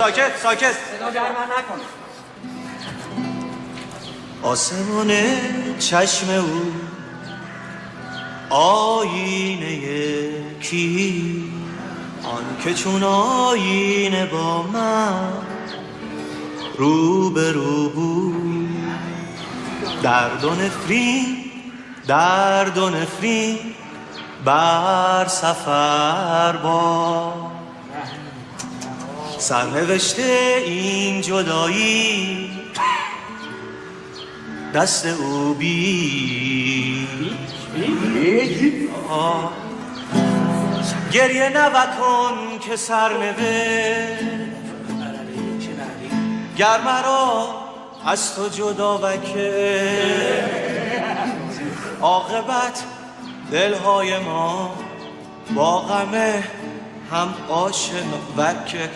ساکت ساکت. صدا در من نکن. آسمان چشم او آینه کی، آن که چون آینه با من رو به رو بود. درد و نفرین بر سفر با سرنوشته این جدایی دست او بی گریه نوکن که سرنوشت گر مرا از تو جدا وکه عاقبت دلهای ما با غم هم آشنا وکه